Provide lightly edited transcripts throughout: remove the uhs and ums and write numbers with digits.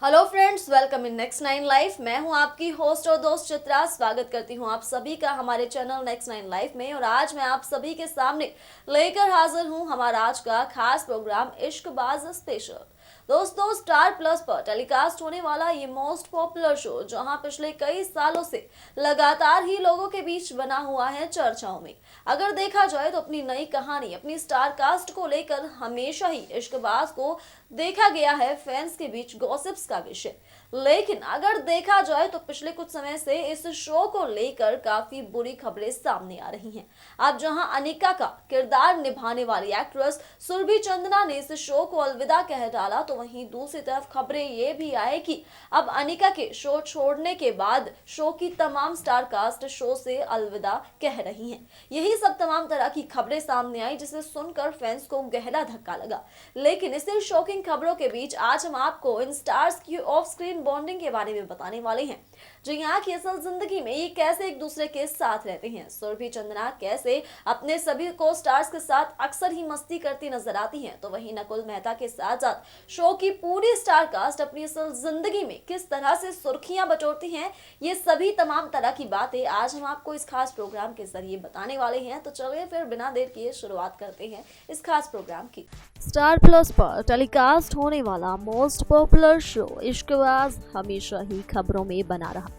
Hello friends, welcome in next nine life. मैं हूं आपकी होस्ट और दोस्त चित्रा। स्वागत करती हूं आप सभी का हमारे चैनल नेक्स्ट नाइन लाइफ में। और आज मैं आप सभी के सामने लेकर हाजिर हूं हमारा आज का खास प्रोग्राम इश्कबाज स्पेशल। दोस्तों, स्टार प्लस पर टेलीकास्ट होने वाला ये मोस्ट पॉपुलर शो जहां पिछले कई सालों से लगातार ही लोगों के बीच बना हुआ है चर्चाओं में। अगर देखा जाए तो अपनी नई कहानी, अपनी स्टार कास्ट को लेकर हमेशा ही इश्कबाज को देखा गया है फैंस के बीच गॉसिप्स का विषय। लेकिन अगर देखा जाए तो पिछले कुछ समय से इस शो को लेकर काफी बुरी खबरें सामने आ रही हैं। अब जहां अनिका का किरदार निभाने वाली एक्ट्रेस सुरभि चंदना ने इस शो को अलविदा कह डाला, तो वहीं दूसरी तरफ खबरें ये भी आए कि अब अनिका के शो छोड़ने के बाद शो की तमाम स्टार कास्ट शो से अलविदा कह रही हैं। यही सब तमाम तरह की खबरें सामने आई, जिसे सुनकर फैंस को गहरा धक्का लगा। लेकिन इसी शॉकिंग खबरों के बीच आज हम आपको इन स्टार्स की ऑफ स्क्रीन बॉन्डिंग के बारे में बताने वाले हैं। जो यहाँ की असल जिंदगी में ये कैसे एक दूसरे के साथ रहते हैं। सुरभि चंदना कैसे अपने सभी को स्टार्स के साथ अक्सर ही मस्ती करती नजर आती हैं, तो वहीं नकुल मेहता के साथ साथ शो की पूरी स्टार कास्ट अपनी असल जिंदगी में किस तरह से सुर्खियां बटोरती हैं, ये सभी तमाम तरह की बातें आज हम आपको इस खास प्रोग्राम के जरिए बताने वाले हैं। तो चलिए फिर बिना देर किए शुरुआत करते हैं इस खास प्रोग्राम की। स्टार प्लस पर टेलीकास्ट होने वाला मोस्ट पॉपुलर शो इश्कबाज हमेशा ही खबरों में बना रहा।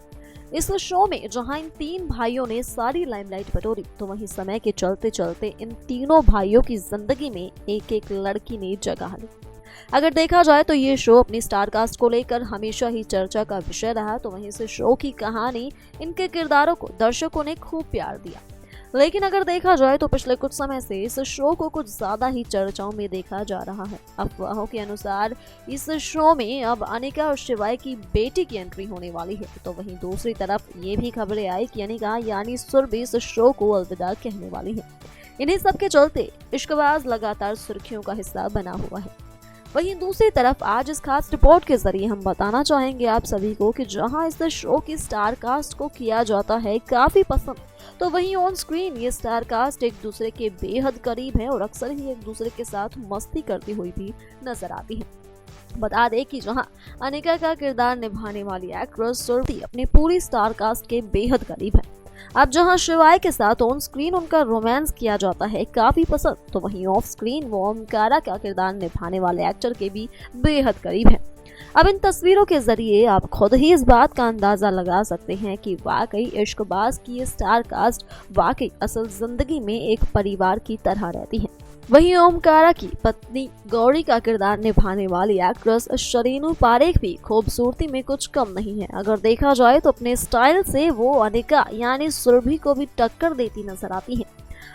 इस शो में जहां इन तीन भाइयों ने सारी लाइमलाइट बटोरी, तो वहीं समय के चलते चलते इन तीनों भाइयों की जिंदगी में एक एक लड़की ने जगह ली। अगर देखा जाए तो ये शो अपनी स्टार कास्ट को लेकर हमेशा ही चर्चा का विषय रहा, तो वहीं से शो की कहानी, इनके किरदारों को दर्शकों ने खूब प्यार दिया। लेकिन अगर देखा जाए तो पिछले कुछ समय से इस शो को कुछ ज्यादा ही चर्चाओं में देखा जा रहा है। अफवाहों के अनुसार इस शो में अब अनिका और शिवाय की बेटी की एंट्री होने वाली है, तो वहीं दूसरी तरफ ये भी खबरें आई कि अनिका यानी सुरभि इस शो को अलविदा कहने वाली है। इन्हीं सब के चलते इश्कबाज लगातार सुर्खियों का हिस्सा बना हुआ है। वहीं दूसरी तरफ आज इस खास रिपोर्ट के जरिए हम बताना चाहेंगे आप सभी को कि जहां इस शो की स्टार कास्ट को किया जाता है काफी पसंद, तो वहीं ऑन स्क्रीन ये स्टार कास्ट एक दूसरे के बेहद करीब है और अक्सर ही एक दूसरे के साथ मस्ती करती हुई भी नजर आती है। बता दें कि जहां अनिका का किरदार निभाने वाली एक्ट्रेस सुरभि अपनी पूरी स्टार कास्ट के बेहद करीब है। अब जहां शिवाय के साथ ऑन स्क्रीन उनका रोमांस किया जाता है काफी पसंद, तो वहीं ऑफ स्क्रीन वो ओमकारा का किरदार निभाने वाले एक्टर के भी बेहद करीब है। अब इन तस्वीरों के जरिए आप खुद ही इस बात का अंदाजा लगा सकते हैं कि वाकई इश्कबाज की ये स्टार कास्ट वाकई असल जिंदगी में एक परिवार की तरह रहती है। वहीं ओमकारा की पत्नी गौरी का किरदार निभाने वाली एक्ट्रेस शरीनू पारेख भी खूबसूरती में कुछ कम नहीं है। अगर देखा जाए तो अपने स्टाइल से वो अनिका यानी सुरभि को भी टक्कर देती नजर आती है।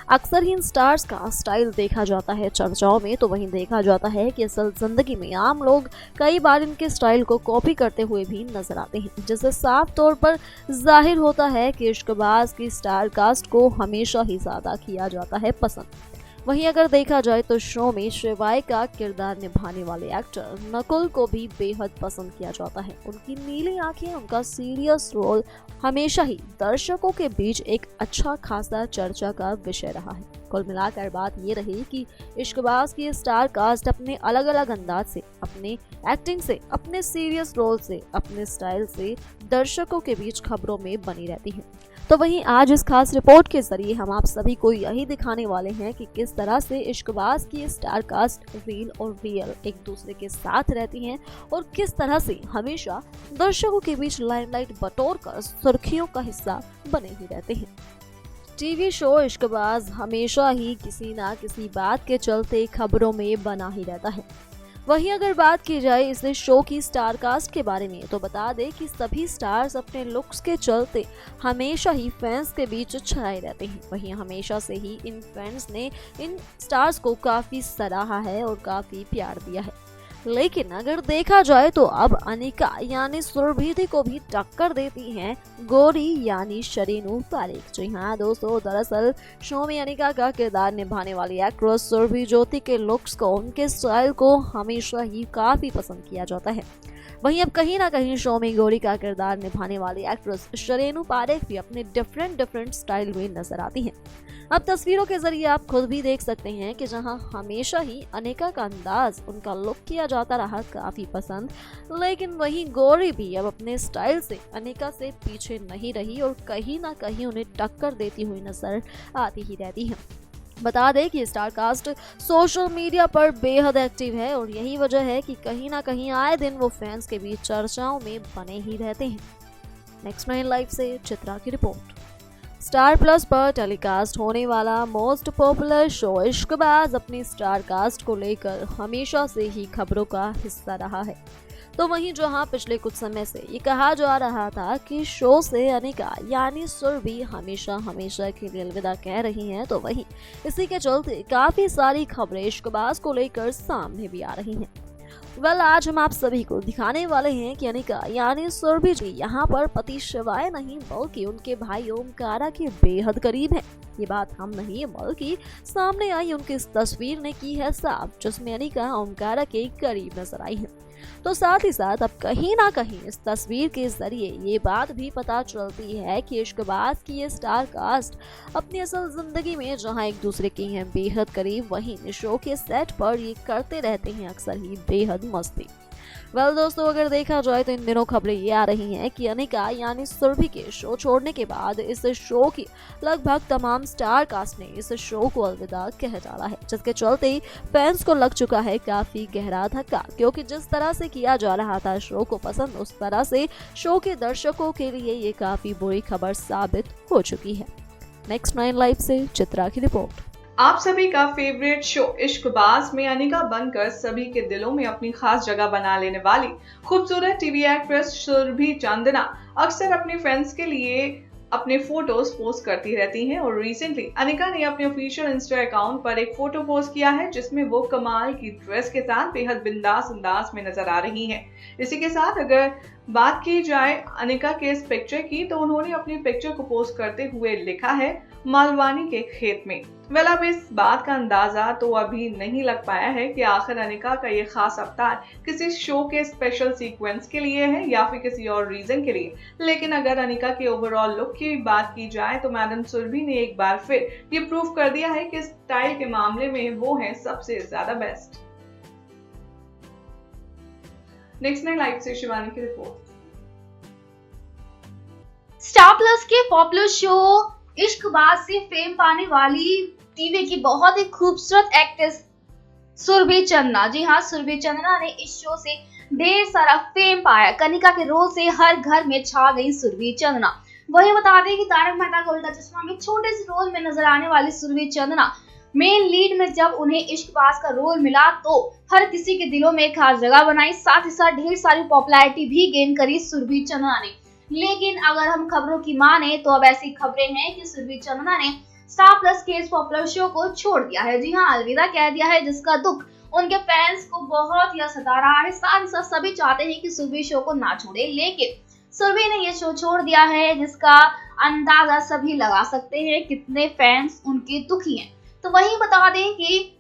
अक्सर ही इन स्टार्स का स्टाइल देखा जाता है चर्चाओं में, तो वहीं देखा जाता है कि असल जिंदगी में आम लोग कई बार इनके स्टाइल को कॉपी करते हुए भी नजर आते हैं, जिससे साफ तौर पर जाहिर होता है कि इश्कबाज की स्टार कास्ट को हमेशा ही ज्यादा किया जाता है पसंद। वहीं अगर देखा जाए तो शो में शिवाय का किरदार निभाने वाले एक्टर नकुल को भी बेहद पसंद किया जाता है। उनकी नीली आंखें, उनका सीरियस रोल हमेशा ही दर्शकों के बीच एक अच्छा खासा चर्चा का विषय रहा है। कुल मिलाकर बात ये रही कि इश्कबाज की स्टार कास्ट अपने अलग अलग अंदाज से, अपने एक्टिंग से, अपने सीरियस रोल से, अपने स्टाइल से दर्शकों के बीच खबरों में बनी रहती है। तो वहीं आज इस खास रिपोर्ट के जरिए हम आप सभी को यही दिखाने वाले हैं कि किस तरह से इश्कबाज की स्टार कास्ट रील और रियल एक दूसरे के साथ रहती हैं और किस तरह से हमेशा दर्शकों के बीच लाइमलाइट बटोर कर सुर्खियों का हिस्सा बने ही रहते हैं। टीवी शो इश्कबाज हमेशा ही किसी ना किसी बात के चलते खबरों में बना ही रहता है। वहीं अगर बात की जाए इस शो की स्टार कास्ट के बारे में, तो बता दें कि सभी स्टार्स अपने लुक्स के चलते हमेशा ही फैंस के बीच छाए रहते हैं। वहीं हमेशा से ही इन फैंस ने इन स्टार्स को काफी सराहा है और काफी प्यार दिया है। लेकिन अगर देखा जाए तो अब अनिका यानी सुरभि को भी टक्कर देती हैं गौरी यानी शरीनू पारेख। जी हाँ दोस्तों, दरअसल शो में अनिका का किरदार निभाने वाली एक्ट्रेस सुरभि ज्योति के लुक्स को, उनके स्टाइल को हमेशा ही काफी पसंद किया जाता है। वहीं अब कहीं ना कहीं शो में गौरी का किरदार निभाने वाली एक्ट्रेस शरेनु पारेख भी अपने डिफरेंट स्टाइल में नजर आती हैं। अब तस्वीरों के जरिए आप खुद भी देख सकते हैं कि जहां हमेशा ही अनिका का अंदाज, उनका लुक किया जाता रहा काफी पसंद, लेकिन वहीं गौरी भी अब अपने स्टाइल से अनिका से पीछे नहीं रही और कहीं ना कहीं उन्हें टक्कर देती हुई नजर आती ही रहती है। बता दें कि स्टार कास्ट सोशल मीडिया पर बेहद एक्टिव है और यही वजह है कि कहीं ना कहीं आए दिन वो फैंस के बीच चर्चाओं में बने ही रहते हैं। नेक्स्ट 9 लाइव से चित्रा की रिपोर्ट। स्टार प्लस पर टेलीकास्ट होने वाला मोस्ट पॉपुलर शो इश्कबाज अपनी स्टार कास्ट को लेकर हमेशा से ही खबरों का हिस्सा रहा है। तो वहीं जहां पिछले कुछ समय से ये कहा जा रहा था कि शो से अनिका यानी सुरभि हमेशा के लिए अलविदा कह रही हैं, तो वहीं इसी के चलते काफी सारी खबरें इश्कबाज को लेकर सामने भी आ रही हैं। आज हम आप सभी को दिखाने वाले हैं कि अनिका यानी सुरभि जी यहाँ पर पति शिवाय नहीं बल्कि उनके भाई ओमकारा के बेहद करीब हैं। ये बात हम नहीं बल्कि सामने आई उनकी इस तस्वीर ने की है साफ, जिसमें अनिका ओमकारा के करीब नजर आई है। तो साथ ही साथ अब कहीं ना कहीं इस तस्वीर के जरिए ये बात भी पता चलती है कि इश्कबाज की ये स्टार कास्ट अपनी असल जिंदगी में जहां एक दूसरे के हैं बेहद करीब, वहीं शो के सेट पर ये करते रहते हैं अक्सर ही बेहद मस्ती। दोस्तों, अगर देखा जाए तो इन दिनों खबरें ये आ रही हैं कि अनिका यानी सुरभि के शो छोड़ने के बाद इस शो की लगभग तमाम स्टार कास्ट ने इस शो को अलविदा कह डाला है, जिसके चलते फैंस को लग चुका है काफी गहरा धक्का, क्योंकि जिस तरह से किया जा रहा था शो को पसंद, उस तरह से शो के दर्शकों के लिए ये काफी बुरी खबर साबित हो चुकी है। नेक्स्ट 9 लाइव से चित्रा की रिपोर्ट। आप सभी का फेवरेट शो इश्कबाज में अनिका बनकर सभी के दिलों में अपनी खास जगह बना लेने वाली खूबसूरत टीवी एक्ट्रेस सुरभि चंदना अक्सर अपने फैंस के लिए अपने फोटोज पोस्ट करती रहती हैं और रिसेंटली अनिका ने अपने ऑफिशियल इंस्टा अकाउंट पर एक फोटो पोस्ट किया है, जिसमें वो कमाल की ड्रेस के साथ बेहद बिंदास अंदाज में नजर आ रही हैं। इसी के साथ अगर बात की जाए अनिका के इस पिक्चर की, तो उन्होंने अपनी पिक्चर को पोस्ट करते हुए लिखा है मालवानी के खेत में। अब इस बात का अंदाजा तो अभी नहीं लग पाया है कि आखिर अनिका का ये खास अवतार किसी शो के स्पेशल सीक्वेंस के लिए है या फिर किसी और रीजन के लिए, लेकिन अगर अनिका के ओवरऑल लुक की बात की जाए तो मैडम सुरभि ने एक बार फिर ये प्रूव कर दिया है कि स्टाइल के मामले में वो है सबसे ज्यादा बेस्ट। नेक्स्ट 9 लाइव से शिवानी की रिपोर्ट। स्टार प्लस के पॉपुलर शो इश्कबाज से फेम पाने वाली टीवी की बहुत ही खूबसूरत एक्ट्रेस सुरभि चंदना, जी हाँ, सुरभि चंदना ने इस शो से ढेर सारा फेम पाया। कनिका के रोल से हर घर में छा गई सुरभि चंदना। वही बता दें कि तारक मेहता का उल्टा चश्मा में छोटे से रोल में नजर आने वाली सुरभि चंदना मेन लीड में जब उन्हें इश्कबाज का रोल मिला तो हर किसी के दिलों में एक खास जगह बनाई, साथ ही साथ ढेर सारी पॉपुलैरिटी भी गेन करी सुरभि चंदना ने। लेकिन अगर हम खबरों की माने तो अब ऐसी खबरें हैं कि सुरभि चंदना ने स्टार प्लस के इस पॉपुलर शो को छोड़ दिया है। जी हाँ, अलविदा कह दिया है, जिसका दुख उनके फैंस को बहुत ही सता रहा है। साथ ही साथ सभी चाहते हैं कि सुरभि शो को ना छोड़े, लेकिन सुरभि ने ये शो छोड़ दिया है, जिसका अंदाजा सभी लगा सकते हैं कितने फैंस उनके दुखी हैं। तो वहीं बता दें कि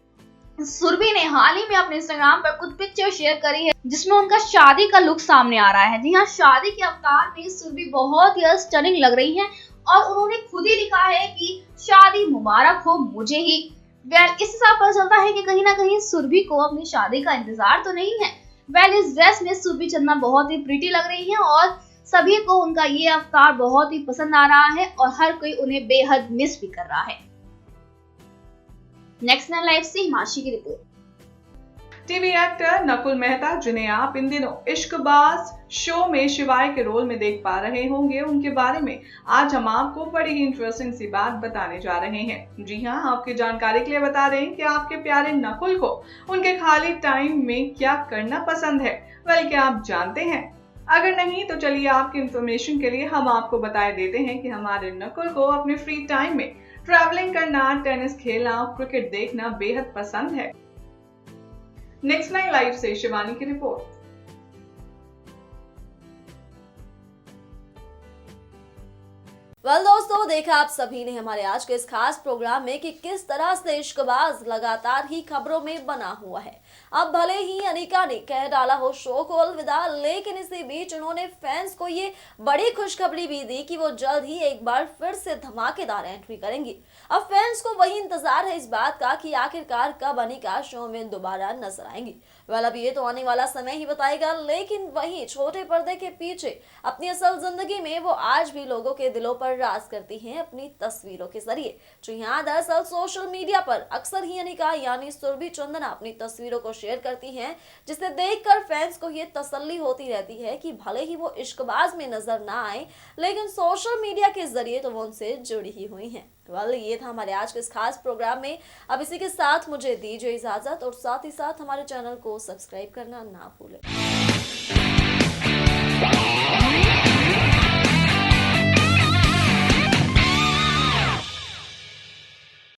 सुरभि ने हाल ही में अपने इंस्टाग्राम पर कुछ पिक्चर शेयर करी है, जिसमें उनका शादी का लुक सामने आ रहा है। जी हाँ, शादी के अवतार में सुरभि बहुत ही स्टनिंग लग रही है और उन्होंने खुद ही लिखा है कि शादी मुबारक हो मुझे ही। इस हिसाब पर चलता है कि कहीं ना कहीं सुरभि को अपनी शादी का इंतजार तो नहीं है। इस ड्रेस में सुरभि चंदना बहुत ही प्रीटी लग रही है और सभी को उनका ये अवतार बहुत ही पसंद आ रहा है और हर कोई उन्हें बेहद मिस भी कर रहा है। नेक्स्ट 9 लाइव से हिमांशी की report. TV actor Nakul Mehta, जिन्हें आप इन दिनों इश्कबाज शो में शिवाय के रोल में देख पा रहे होंगे, उनके बारे में आज हम आपको बड़ी ही इंटरेस्टिंग सी बात बताने जा रहे हैं। जी हाँ, आपकी जानकारी के लिए बता दें कि आपके प्यारे नकुल को उनके खाली टाइम में क्या करना पसंद है। क्या आप जानते हैं? अगर नहीं तो चलिए आपकी इंफॉर्मेशन के लिए हम आपको बताए देते हैं कि हमारे नकुल को अपने फ्री टाइम में ट्रैवलिंग करना, टेनिस खेलना, क्रिकेट देखना बेहद पसंद है। नेक्स्ट 9 लाइव से शिवानी की रिपोर्ट। वेल दोस्तों, देखा आप सभी ने हमारे आज के इस खास प्रोग्राम में कि किस तरह से इश्कबाज लगातार ही खबरों में बना हुआ है। अब भले ही अनिका ने कह डाला हो शो को अलविदा, लेकिन इसी बीच उन्होंने फैंस को ये बड़ी खुशखबरी भी दी कि वो जल्द ही एक बार फिर से धमाकेदार एंट्री करेंगी। अब फैंस को वही इंतजार है इस बात का कि आखिरकार कब अनिका शो में दोबारा नजर आएंगी। वेल अब ये तो आने वाला समय ही बताएगा, लेकिन वहीं छोटे पर्दे के पीछे अपनी असल जिंदगी में वो आज भी लोगों के दिलों पर राज करती हैं अपनी तस्वीरों के जरिए। जी हाँ, दरअसल सोशल मीडिया पर अक्सर ही अनिका यानी सुरभि चंदना अपनी तस्वीरों को शेयर करती हैं, जिसे देखकर फैंस को ये तसल्ली होती रहती है कि भले ही वो इश्कबाज में नजर ना आए, लेकिन सोशल मीडिया के जरिए तो वो उनसे जुड़ी ही हुई हैं। वेल ये था हमारे आज के इस खास प्रोग्राम में। अब इसी के साथ मुझे दीजिए इजाजत और साथ ही साथ हमारे चैनल को सब्सक्राइब करना ना भूलें।